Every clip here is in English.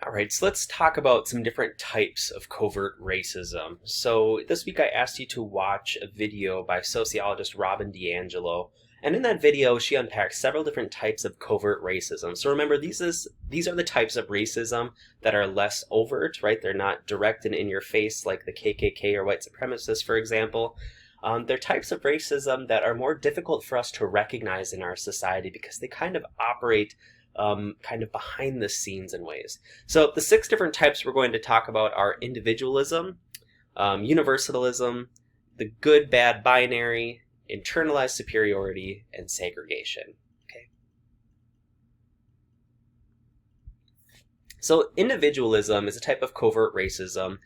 All right, so let's talk about some different types of covert racism. So this week I asked you to watch a video by sociologist Robin DiAngelo, and in that video she unpacks several different types of covert racism. So remember, these are the types of racism that are less overt, right? They're not direct and in your face like the KKK or white supremacists, for example. They're types of racism that are more difficult for us to recognize in our society because they kind of operate kind of behind the scenes in ways. So the 6 different types we're going to talk about are individualism, universalism, the good-bad binary, internalized superiority, and segregation. Okay. So individualism is a type of covert racism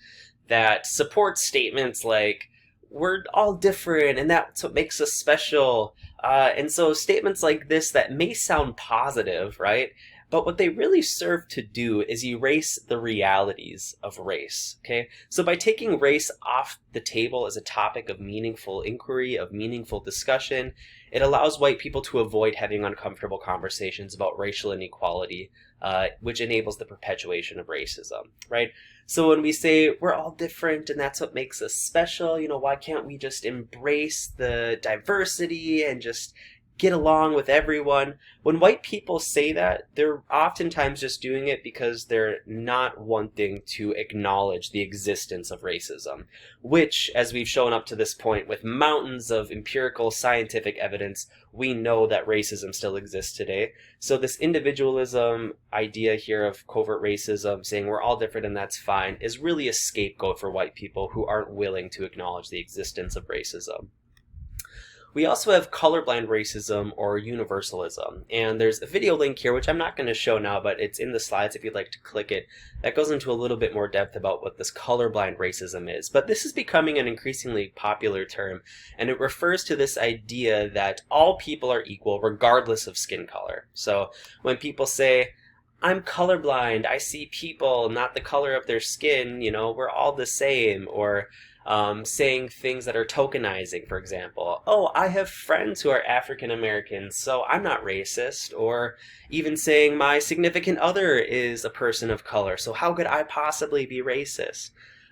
that supports statements like, we're all different and that's what makes us special. And so statements like this that may sound positive, right? But what they really serve to do is erase the realities of race, okay? So by taking race off the table as a topic of meaningful inquiry, of meaningful discussion, it allows white people to avoid having uncomfortable conversations about racial inequality, which enables the perpetuation of racism, right? So when we say we're all different and that's what makes us special, why can't we just embrace the diversity and just get along with everyone? When white people say that, they're oftentimes just doing it because they're not wanting to acknowledge the existence of racism, which, as we've shown up to this point with mountains of empirical scientific evidence, we know that racism still exists today. So this individualism idea here of covert racism, saying we're all different and that's fine, is really a scapegoat for white people who aren't willing to acknowledge the existence of racism. We also have colorblind racism or universalism, and there's a video link here which I'm not going to show now, but it's in the slides if you'd like to click it. That goes into a little bit more depth about what this colorblind racism is, but this is becoming an increasingly popular term, and it refers to this idea that all people are equal regardless of skin color. So when people say, I'm colorblind, I see people, not the color of their skin, we're all the same, or saying things that are tokenizing, for example. Oh, I have friends who are African Americans, so I'm not racist. Or even saying my significant other is a person of color, so how could I possibly be racist?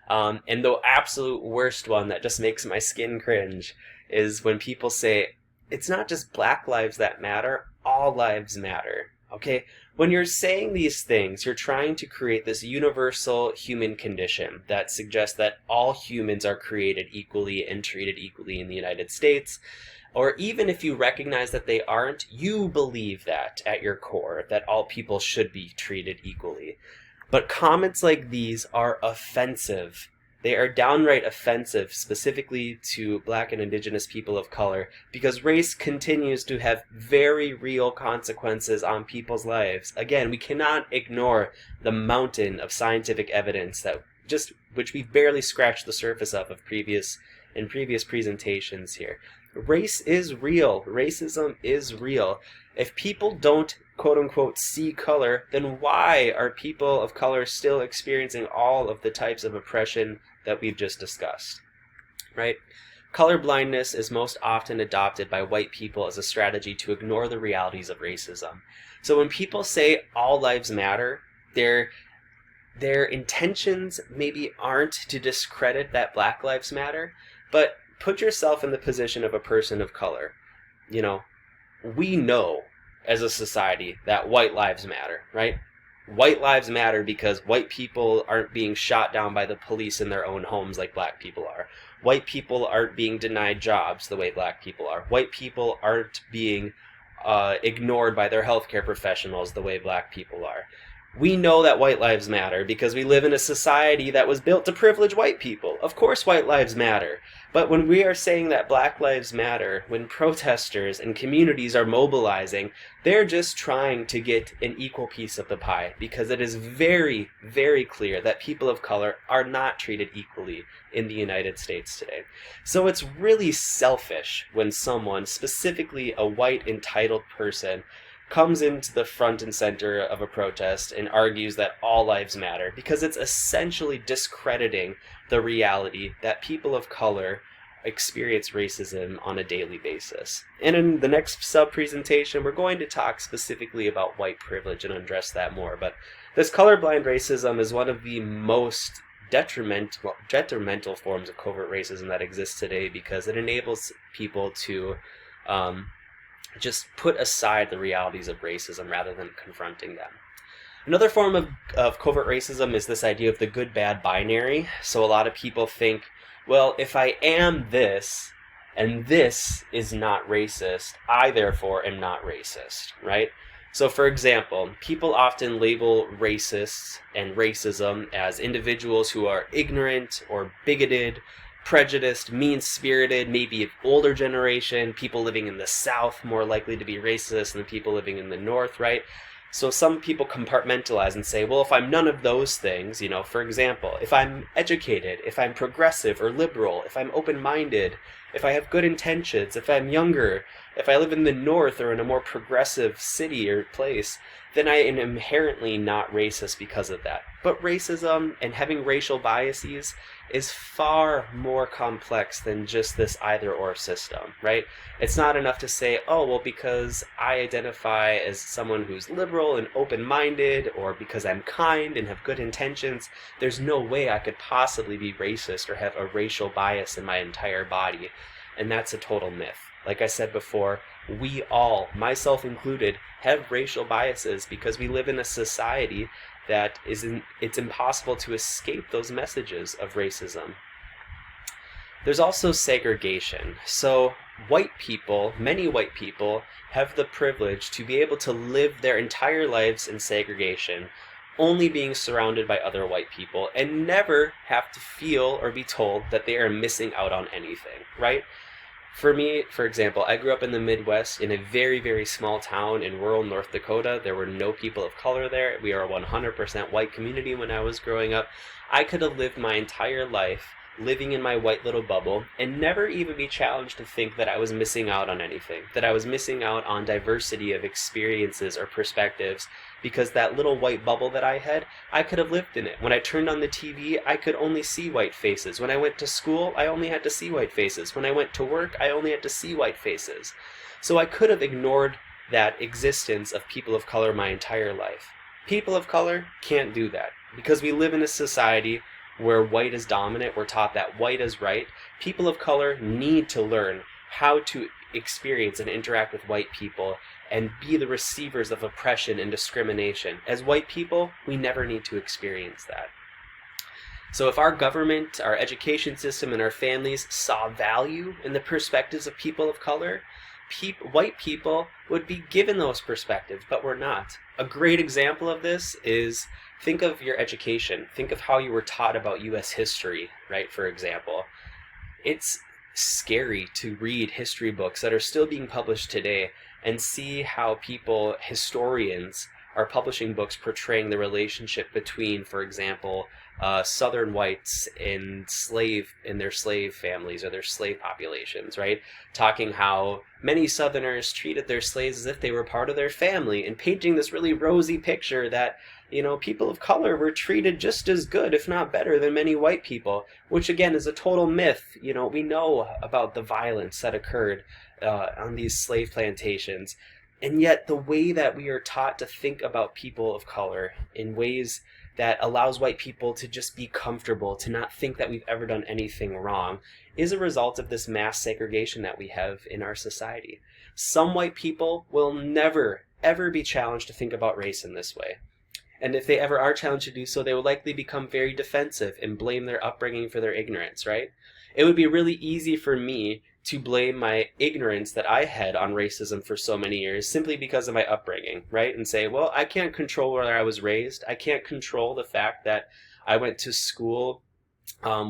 And the absolute worst one that just makes my skin cringe is when people say, it's not just Black lives that matter, all lives matter. Okay, when you're saying these things, you're trying to create this universal human condition that suggests that all humans are created equally and treated equally in the United States. Or even if you recognize that they aren't, you believe that at your core, that all people should be treated equally. But comments like these are offensive. They are downright offensive, specifically to Black and Indigenous people of color, because race continues to have very real consequences on people's lives. Again, we cannot ignore the mountain of scientific evidence which we've barely scratched the surface of in previous presentations here. Race is real. Racism is real. If people don't, quote unquote, see color, then why are people of color still experiencing all of the types of oppression that we've just discussed, right? Color blindness is most often adopted by white people as a strategy to ignore the realities of racism. So when people say all lives matter, their intentions maybe aren't to discredit that Black lives matter, but put yourself in the position of a person of color. We know as a society that white lives matter, right? White lives matter because white people aren't being shot down by the police in their own homes like Black people are. White people aren't being denied jobs the way Black people are. White people aren't being ignored by their healthcare professionals the way Black people are. We know that white lives matter because we live in a society that was built to privilege white people. Of course white lives matter. But when we are saying that Black lives matter, when protesters and communities are mobilizing, they're just trying to get an equal piece of the pie, because it is very, very clear that people of color are not treated equally in the United States today. So it's really selfish when someone, specifically a white entitled person, comes into the front and center of a protest and argues that all lives matter, because it's essentially discrediting the reality that people of color experience racism on a daily basis. And in the next sub-presentation, we're going to talk specifically about white privilege and address that more. But this colorblind racism is one of the most detrimental forms of covert racism that exists today, because it enables people to just put aside the realities of racism rather than confronting them. Another form of covert racism is this idea of the good-bad binary. So a lot of people think, well, if I am this, and this is not racist, I therefore am not racist, right? So for example, people often label racists and racism as individuals who are ignorant or bigoted, prejudiced, mean-spirited, maybe of older generation, people living in the South more likely to be racist than people living in the North, right? So some people compartmentalize and say, well, if I'm none of those things, for example, if I'm educated, if I'm progressive or liberal, if I'm open-minded, if I have good intentions, if I'm younger, if I live in the North or in a more progressive city or place, then I am inherently not racist because of that. But racism and having racial biases is far more complex than just this either-or system, right? It's not enough to say, oh, well, because I identify as someone who's liberal and open-minded, or because I'm kind and have good intentions, there's no way I could possibly be racist or have a racial bias in my entire body. And that's a total myth. Like I said before, we all, myself included, have racial biases because we live in a society that it's impossible to escape those messages of racism. There's also segregation. So white people, many white people, have the privilege to be able to live their entire lives in segregation, only being surrounded by other white people, and never have to feel or be told that they are missing out on anything, right? For me, for example, I grew up in the Midwest in a very, very small town in rural North Dakota. There were no people of color there. We are a 100% white community when I was growing up. I could have lived my entire life living in my white little bubble and never even be challenged to think that I was missing out on anything, that I was missing out on diversity of experiences or perspectives, because that little white bubble that I had, I could have lived in it. When I turned on the TV, I could only see white faces. When I went to school, I only had to see white faces. When I went to work, I only had to see white faces. So I could have ignored that existence of people of color my entire life. People of color can't do that, because we live in a society where white is dominant. We're taught that white is right. People of color need to learn how to experience and interact with white people and be the receivers of oppression and discrimination. As white people, we never need to experience that. So if our government, our education system, and our families saw value in the perspectives of people of color, white people would be given those perspectives, but we're not. A great example of this is, think of your education. Think of how you were taught about U.S. history, right, for example. It's scary to read history books that are still being published today and see how historians, are publishing books portraying the relationship between, for example, Southern whites and their slave families or their slave populations, right? Talking how many Southerners treated their slaves as if they were part of their family, and painting this really rosy picture that, people of color were treated just as good, if not better, than many white people, which again is a total myth. We know about the violence that occurred on these slave plantations. And yet the way that we are taught to think about people of color in ways that allows white people to just be comfortable, to not think that we've ever done anything wrong, is a result of this mass segregation that we have in our society. Some white people will never, ever be challenged to think about race in this way. And if they ever are challenged to do so, they will likely become very defensive and blame their upbringing for their ignorance, right? It would be really easy for me to blame my ignorance that I had on racism for so many years simply because of my upbringing, right? And say, well, I can't control where I was raised. I can't control the fact that I went to school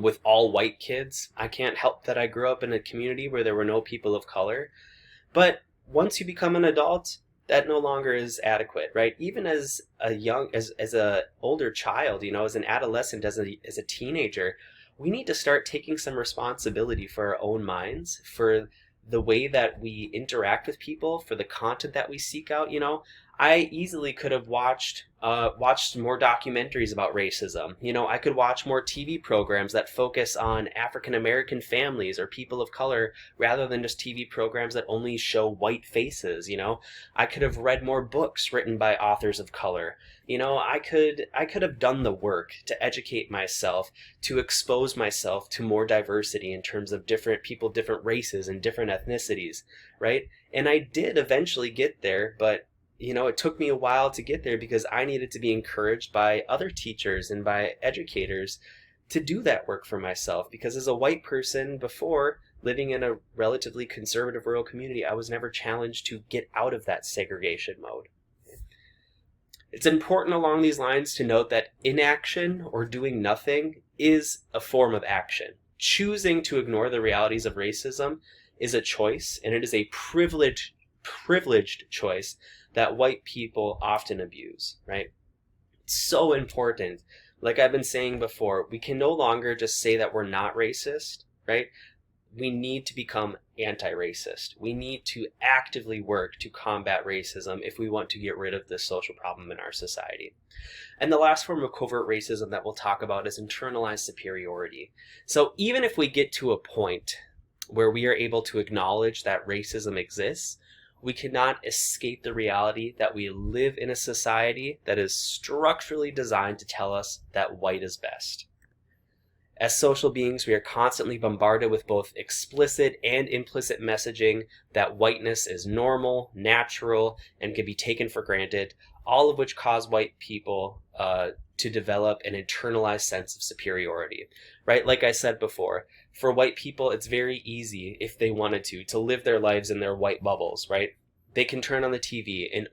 with all white kids. I can't help that I grew up in a community where there were no people of color. But once you become an adult, that no longer is adequate, right? Even as a older child, as an adolescent, as a teenager, we need to start taking some responsibility for our own minds, for the way that we interact with people, for the content that we seek out. I easily could have watched more documentaries about racism. I could watch more TV programs that focus on African American families or people of color rather than just TV programs that only show white faces. I could have read more books written by authors of color. I could have done the work to educate myself, to expose myself to more diversity in terms of different people, different races, and different ethnicities, right? And I did eventually get there, but it took me a while to get there because I needed to be encouraged by other teachers and by educators to do that work for myself. Because as a white person before, living in a relatively conservative rural community, I was never challenged to get out of that segregation mode. It's important along these lines to note that inaction or doing nothing is a form of action. Choosing to ignore the realities of racism is a choice, and it is a privileged choice that white people often abuse, right? It's so important. Like I've been saying before, we can no longer just say that we're not racist, right? We need to become anti-racist. We need to actively work to combat racism if we want to get rid of this social problem in our society. And the last form of covert racism that we'll talk about is internalized superiority. So even if we get to a point where we are able to acknowledge that racism exists, we cannot escape the reality that we live in a society that is structurally designed to tell us that white is best. As social beings, we are constantly bombarded with both explicit and implicit messaging that whiteness is normal, natural, and can be taken for granted, all of which cause white people to develop an internalized sense of superiority, right? Like I said before, for white people, it's very easy, if they wanted to live their lives in their white bubbles, right? They can turn on the TV and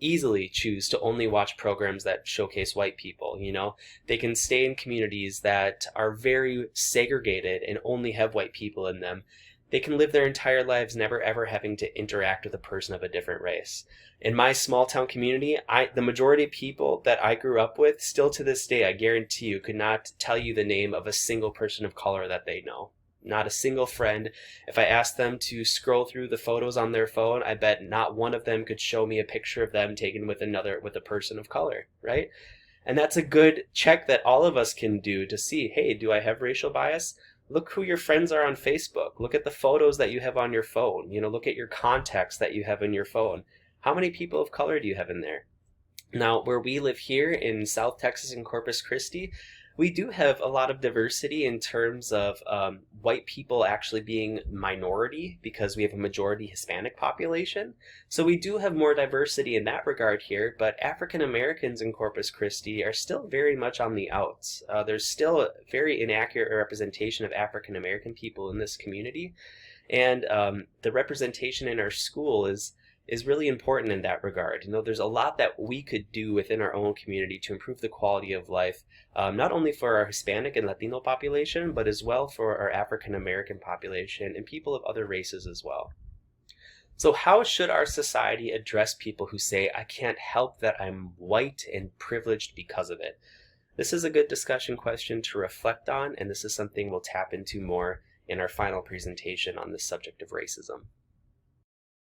easily choose to only watch programs that showcase white people. They can stay in communities that are very segregated and only have white people in them. They can live their entire lives never ever having to interact with a person of a different race. In my small town community, the majority of people that I grew up with, still to this day, I guarantee you, could not tell you the name of a single person of color that they know. Not a single friend. If I asked them to scroll through the photos on their phone, I bet not one of them could show me a picture of them taken with a person of color, right? And that's a good check that all of us can do to see, hey, do I have racial bias? Look who your friends are on Facebook. Look at the photos that you have on your phone. Look at your contacts that you have in your phone. How many people of color do you have in there? Now, where we live here in South Texas and Corpus Christi, we do have a lot of diversity in terms of white people actually being minority because we have a majority Hispanic population. So we do have more diversity in that regard here, but African Americans in Corpus Christi are still very much on the outs. There's still a very inaccurate representation of African American people in this community. And the representation in our school is really important in that regard. There's a lot that we could do within our own community to improve the quality of life, not only for our Hispanic and Latino population, but as well for our African American population and people of other races as well. So how should our society address people who say, I can't help that I'm white and privileged because of it? This is a good discussion question to reflect on, and this is something we'll tap into more in our final presentation on the subject of racism.